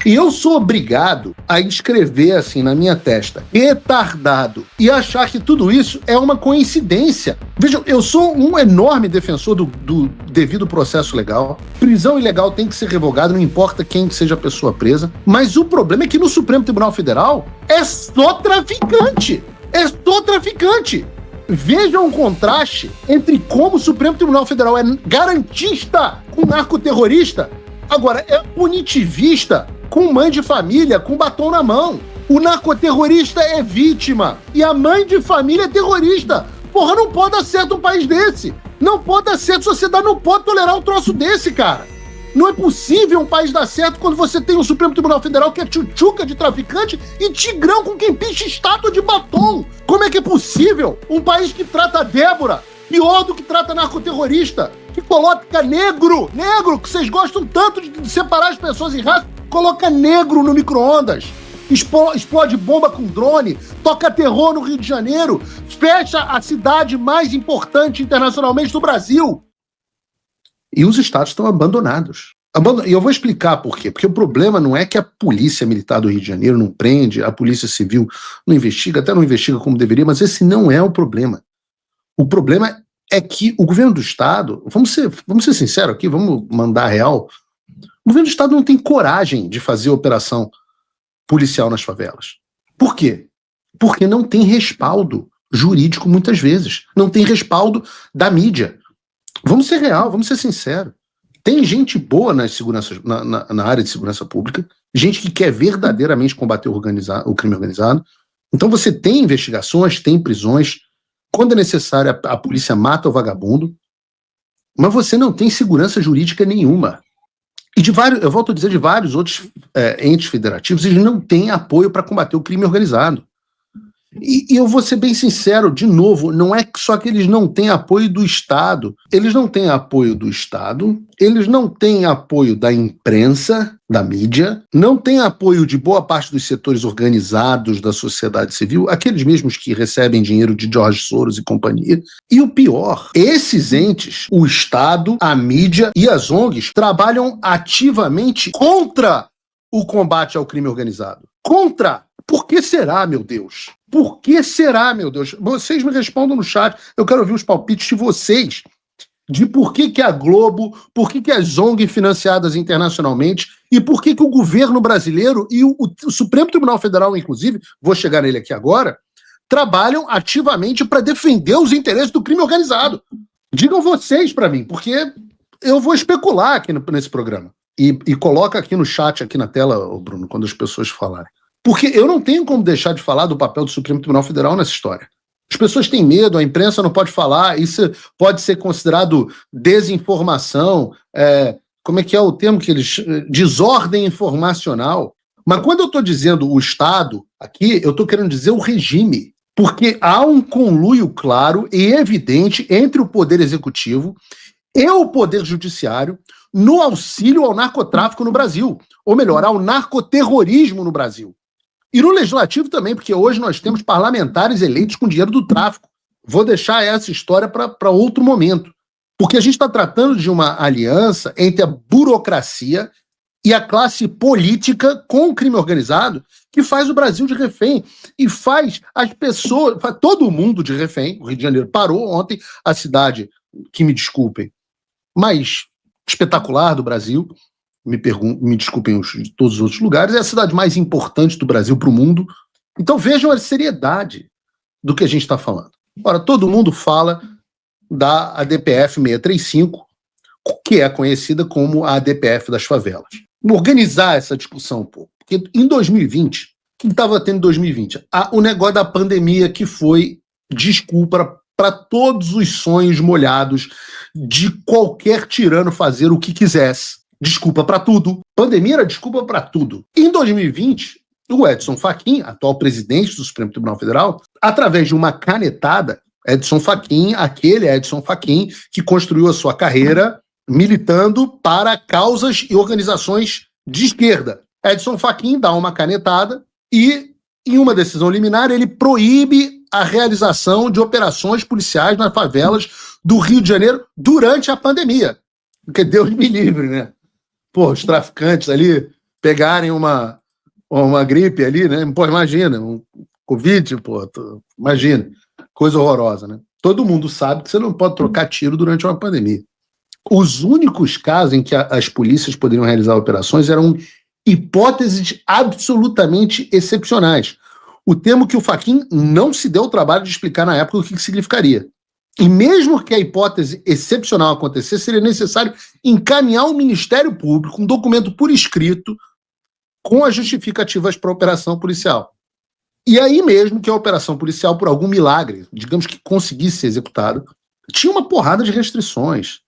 E eu sou obrigado a escrever assim na minha testa, retardado, e achar que tudo isso é uma coincidência. Vejam, eu sou um enorme defensor do devido processo legal. Prisão ilegal tem que ser revogada, não importa quem seja a pessoa presa. Mas o problema é que no Supremo Tribunal Federal é só traficante. É só traficante. Vejam um contraste entre como o Supremo Tribunal Federal é garantista com narcoterrorista, agora é punitivista com mãe de família, com batom na mão. O narcoterrorista é vítima e a mãe de família é terrorista. Porra, não pode dar certo um país desse. Não pode dar certo, a sociedade não pode tolerar um troço desse, cara. Não é possível um país dar certo quando você tem um Supremo Tribunal Federal que é tchutchuca de traficante e tigrão com quem picha estátua de batom. Como é que é possível um país que trata a Débora pior do que trata narcoterrorista, que coloca negro, que vocês gostam tanto de separar as pessoas em raça, coloca negro no micro-ondas, explode bomba com drone, toca terror no Rio de Janeiro, fecha a cidade mais importante internacionalmente do Brasil. E os estados estão abandonados. E eu vou explicar por quê. Porque o problema não é que a polícia militar do Rio de Janeiro não prende, a polícia civil não investiga, até não investiga como deveria, mas esse não é o problema. O problema é que o governo do estado, vamos ser sinceros aqui, vamos mandar a real, o governo do estado não tem coragem de fazer operação policial nas favelas. Por quê? Porque não tem respaldo jurídico muitas vezes, não tem respaldo da mídia. Vamos ser real, vamos ser sinceros. Tem gente boa na área de segurança pública, gente que quer verdadeiramente combater o crime organizado. Então você tem investigações, tem prisões. Quando é necessário, a polícia mata o vagabundo, mas você não tem segurança jurídica nenhuma. E eu volto a dizer, de vários outros entes federativos, eles não têm apoio para combater o crime organizado. E eu vou ser bem sincero, de novo, não é só que eles não têm apoio do Estado, eles não têm apoio do Estado, eles não têm apoio da imprensa, da mídia, não têm apoio de boa parte dos setores organizados da sociedade civil, aqueles mesmos que recebem dinheiro de George Soros e companhia. E o pior, esses entes, o Estado, a mídia e as ONGs, trabalham ativamente contra o combate ao crime organizado. Contra! Por que será, meu Deus? Por que será, meu Deus? Vocês me respondam no chat. Eu quero ouvir os palpites de vocês. De por que a Globo, por que as ONGs financiadas internacionalmente e por que o governo brasileiro e o Supremo Tribunal Federal, inclusive, vou chegar nele aqui agora, trabalham ativamente para defender os interesses do crime organizado. Digam vocês para mim, porque eu vou especular aqui nesse programa. E coloca aqui no chat, aqui na tela, Bruno, quando as pessoas falarem. Porque eu não tenho como deixar de falar do papel do Supremo Tribunal Federal nessa história. As pessoas têm medo, a imprensa não pode falar, isso pode ser considerado desinformação, como é que é o termo que eles... desordem informacional. Mas quando eu estou dizendo o Estado, aqui, eu estou querendo dizer o regime. Porque há um conluio claro e evidente entre o Poder Executivo e o Poder Judiciário no auxílio ao narcotráfico no Brasil. Ou melhor, ao narcoterrorismo no Brasil. E no Legislativo também, porque hoje nós temos parlamentares eleitos com dinheiro do tráfico. Vou deixar essa história para outro momento. Porque a gente está tratando de uma aliança entre a burocracia e a classe política com o crime organizado que faz o Brasil de refém e faz as pessoas, faz todo mundo de refém. O Rio de Janeiro parou ontem, a cidade, que me desculpem, mais espetacular do Brasil, me desculpem todos os outros lugares, é a cidade mais importante do Brasil para o mundo. Então vejam a seriedade do que a gente está falando. Ora, todo mundo fala da ADPF 635, que é conhecida como a ADPF das favelas. Vou organizar essa discussão um pouco, porque em 2020, o que estava tendo em 2020? O negócio da pandemia que foi desculpa para todos os sonhos molhados de qualquer tirano fazer o que quisesse. Desculpa para tudo. Pandemia era desculpa para tudo. Em 2020, o Edson Fachin, atual presidente do Supremo Tribunal Federal, através de uma canetada, aquele Edson Fachin, que construiu a sua carreira militando para causas e organizações de esquerda. Edson Fachin dá uma canetada e, em uma decisão liminar, ele proíbe a realização de operações policiais nas favelas do Rio de Janeiro durante a pandemia. Porque Deus me livre, né? Pô, os traficantes ali pegarem uma gripe ali, né? Pô, imagina, um Covid, pô, imagina, coisa horrorosa, né? Todo mundo sabe que você não pode trocar tiro durante uma pandemia. Os únicos casos em que as polícias poderiam realizar operações eram hipóteses absolutamente excepcionais. O termo que o Fachin não se deu o trabalho de explicar na época o que significaria. E mesmo que a hipótese excepcional acontecesse, seria necessário encaminhar ao Ministério Público um documento por escrito com as justificativas para a operação policial. E aí mesmo que a operação policial, por algum milagre, digamos que conseguisse ser executada, tinha uma porrada de restrições.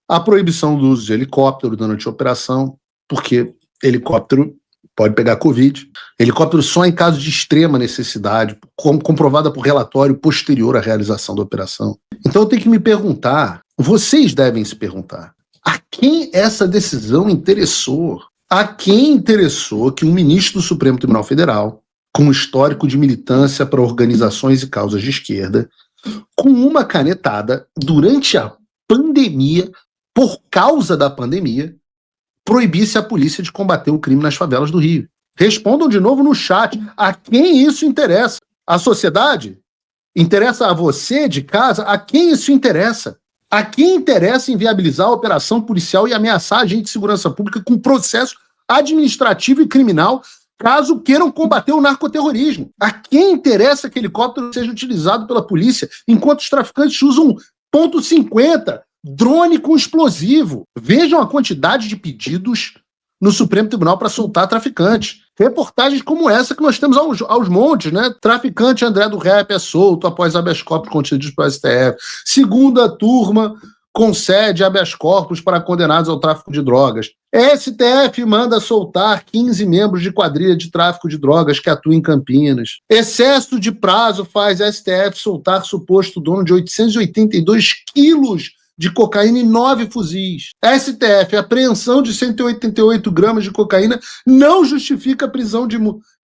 A proibição do uso de helicóptero durante a operação, porque helicóptero pode pegar Covid. Helicóptero só em caso de extrema necessidade, comprovada por relatório posterior à realização da operação. Então eu tenho que me perguntar, vocês devem se perguntar, a quem essa decisão interessou? A quem interessou que um ministro do Supremo Tribunal Federal, com histórico de militância para organizações e causas de esquerda, com uma canetada, durante a pandemia, por causa da pandemia, proibisse a polícia de combater o crime nas favelas do Rio? Respondam de novo no chat. A quem isso interessa? A sociedade? Interessa a você de casa? A quem isso interessa? A quem interessa inviabilizar a operação policial e ameaçar a agente de segurança pública com processo administrativo e criminal caso queiram combater o narcoterrorismo? A quem interessa que helicóptero seja utilizado pela polícia enquanto os traficantes usam .50, drone com explosivo? Vejam a quantidade de pedidos no Supremo Tribunal para soltar traficantes. Reportagens como essa que nós temos aos montes, né? Traficante André do Rap é solto após habeas corpus concedidos pelo STF. Segunda turma concede habeas corpus para condenados ao tráfico de drogas. STF manda soltar 15 membros de quadrilha de tráfico de drogas que atuam em Campinas. Excesso de prazo faz STF soltar suposto dono de 882 quilos de cocaína e 9 fuzis. STF, apreensão de 188 gramas de cocaína não justifica a prisão de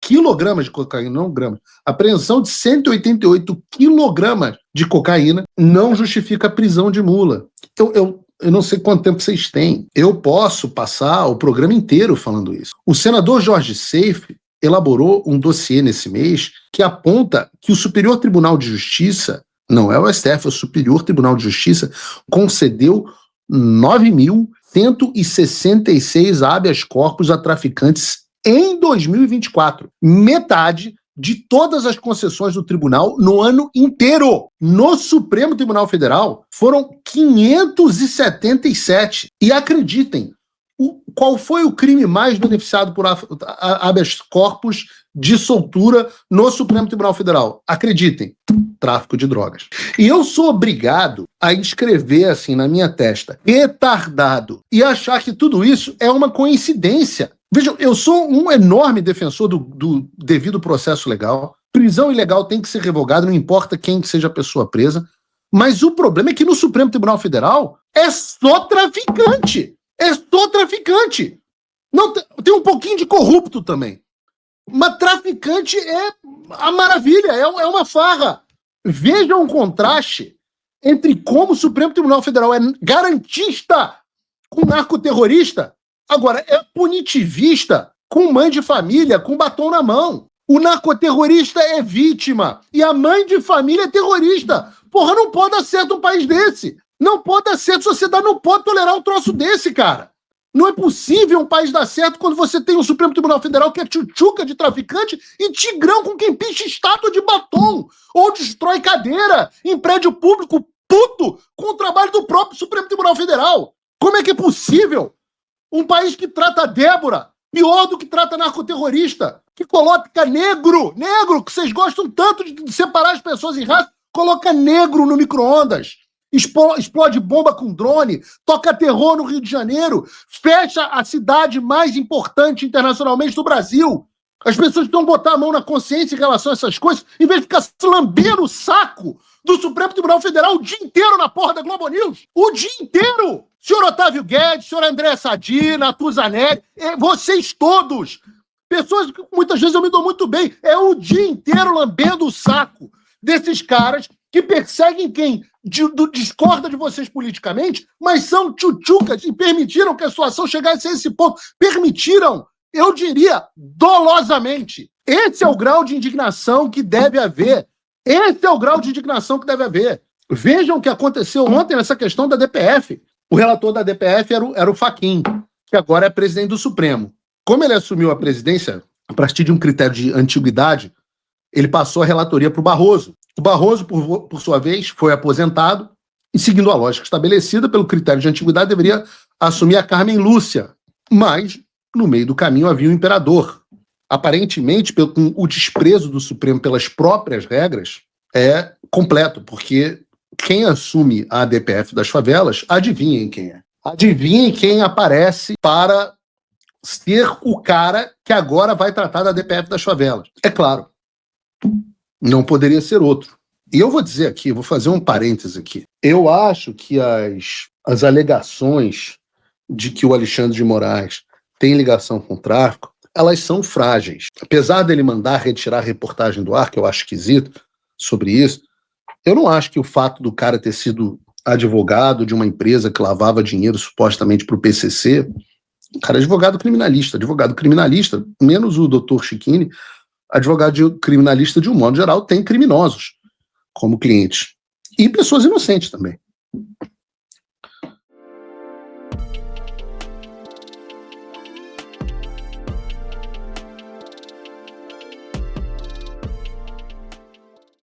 quilogramas de cocaína, não gramas. Apreensão de 188 quilogramas de cocaína não justifica a prisão de mula. Eu não sei quanto tempo vocês têm. Eu posso passar o programa inteiro falando isso. O senador Jorge Seife elaborou um dossiê nesse mês que aponta que o Superior Tribunal de Justiça, não é o STF, é o Superior Tribunal de Justiça, concedeu 9.166 habeas corpus a traficantes em 2024. Metade de todas as concessões do tribunal no ano inteiro. No Supremo Tribunal Federal foram 577. E acreditem, qual foi o crime mais beneficiado por habeas corpus de soltura no Supremo Tribunal Federal? Acreditem, tráfico de drogas. E eu sou obrigado a escrever assim na minha testa, retardado, e achar que tudo isso é uma coincidência. Vejam, eu sou um enorme defensor do devido processo legal. Prisão ilegal tem que ser revogada, não importa quem que seja a pessoa presa. Mas o problema é que no Supremo Tribunal Federal é só traficante. É só traficante. Não, tem um pouquinho de corrupto também. Mas traficante é a maravilha, é uma farra. Vejam o contraste entre como o Supremo Tribunal Federal é garantista com narcoterrorista, agora é punitivista com mãe de família, com batom na mão. O narcoterrorista é vítima e a mãe de família é terrorista. Porra, não pode dar certo um país desse. Não pode dar certo, a sociedade não pode tolerar um troço desse, cara. Não é possível um país dar certo quando você tem um Supremo Tribunal Federal que é tchutchuca de traficante e tigrão com quem picha estátua de batom ou destrói cadeira em prédio público puto com o trabalho do próprio Supremo Tribunal Federal. Como é que é possível um país que trata a Débora pior do que trata narcoterrorista, que coloca negro, que vocês gostam tanto de separar as pessoas em raça, coloca negro no micro-ondas, explode bomba com drone, toca terror no Rio de Janeiro, fecha a cidade mais importante internacionalmente do Brasil. As pessoas estão botando a mão na consciência em relação a essas coisas, em vez de ficar se lambendo o saco do Supremo Tribunal Federal o dia inteiro na porra da Globo News. O dia inteiro! Senhor Otávio Guedes, senhor André Sadi, Natuzanelli, vocês todos, pessoas que muitas vezes eu me dou muito bem, é o dia inteiro lambendo o saco desses caras que perseguem quem discorda de vocês politicamente, mas são tchutchucas e permitiram que a situação chegasse a esse ponto. Permitiram Eu diria dolosamente. Esse é o grau de indignação que deve haver. Esse é o grau de indignação que deve haver. Vejam o que aconteceu ontem nessa questão da DPF. O relator da DPF era o Fachin, que agora é presidente do Supremo. Como ele assumiu a presidência, a partir de um critério de antiguidade, ele passou a relatoria para o Barroso. O Barroso, por sua vez, foi aposentado e, seguindo a lógica estabelecida pelo critério de antiguidade, deveria assumir a Carmen Lúcia. Mas, no meio do caminho, havia um imperador. Aparentemente, com o desprezo do Supremo pelas próprias regras, é completo, porque quem assume a ADPF das favelas, adivinhem quem é. Adivinhem quem aparece para ser o cara que agora vai tratar da ADPF das favelas. É claro, não poderia ser outro. E eu vou dizer aqui, vou fazer um parêntese aqui. Eu acho que as alegações de que o Alexandre de Moraes tem ligação com o tráfico, elas são frágeis. Apesar dele mandar retirar a reportagem do ar, que eu acho esquisito sobre isso, eu não acho que o fato do cara ter sido advogado de uma empresa que lavava dinheiro supostamente para o PCC, o cara é advogado criminalista, menos o doutor Chiquini, advogado criminalista de um modo geral tem criminosos como clientes. E pessoas inocentes também.